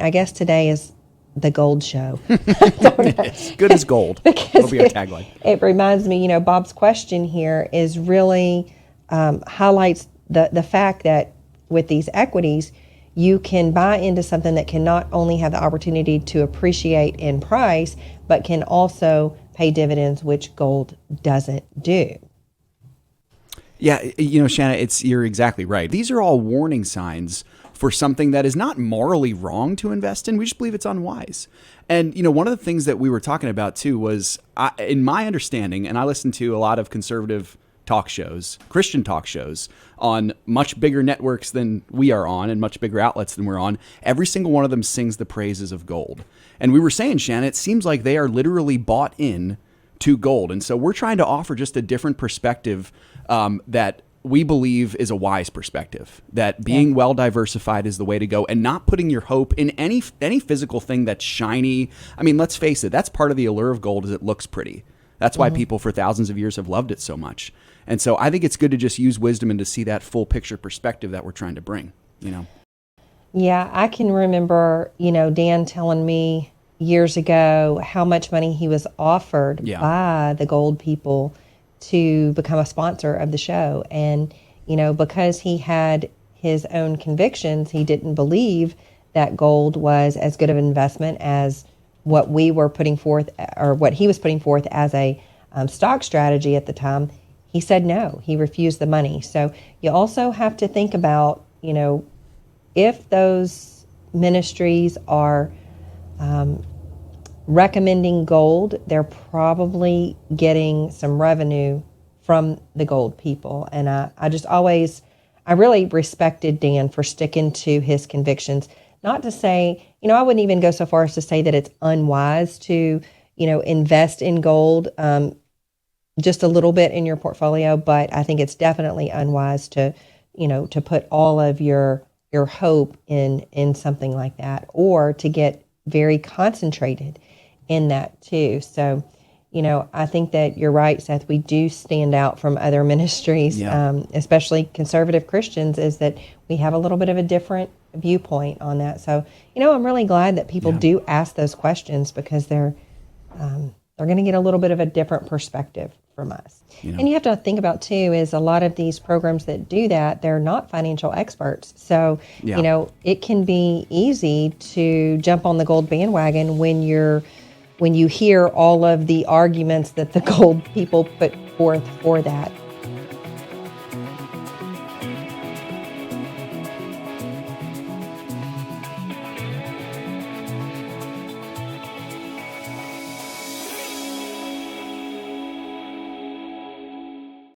I guess today is the gold show. It's good as gold. That'll be our tagline. It reminds me, Bob's question here is really highlights the fact that with these equities, you can buy into something that can not only have the opportunity to appreciate in price, but can also pay dividends, which gold doesn't do. Yeah, Shanna, you're exactly right. These are all warning signs for something that is not morally wrong to invest in. We just believe it's unwise. And, one of the things that we were talking about too was, in my understanding, and I listen to a lot of conservative talk shows, Christian talk shows on much bigger networks than we are on and much bigger outlets than we're on. Every single one of them sings the praises of gold. And we were saying, Shanna, it seems like they are literally bought in to gold. And so we're trying to offer just a different perspective that we believe is a wise perspective, that being well diversified is the way to go and not putting your hope in any physical thing that's shiny. I mean, let's face it, that's part of the allure of gold is it looks pretty. That's why people for thousands of years have loved it so much. And so I think it's good to just use wisdom and to see that full picture perspective that we're trying to bring, Yeah, I can remember, Dan telling me years ago how much money he was offered by the gold people to become a sponsor of the show. And, because he had his own convictions, he didn't believe that gold was as good of an investment as what we were putting forth or what he was putting forth as a stock strategy at the time. He said no, he refused the money. So you also have to think about, if those ministries are recommending gold, they're probably getting some revenue from the gold people. And I really respected Dan for sticking to his convictions. Not to say, I wouldn't even go so far as to say that it's unwise to, invest in gold just a little bit in your portfolio, but I think it's definitely unwise to, to put all of your hope in something like that, or to get very concentrated in that too. So, I think that you're right, Seth. We do stand out from other ministries, especially conservative Christians, is that we have a little bit of a different viewpoint on that. So, I'm really glad that people do ask those questions, because they're going to get a little bit of a different perspective from us. And you have to think about too, is a lot of these programs that do that, they're not financial experts. So, it can be easy to jump on the gold bandwagon when you hear all of the arguments that the gold people put forth for that.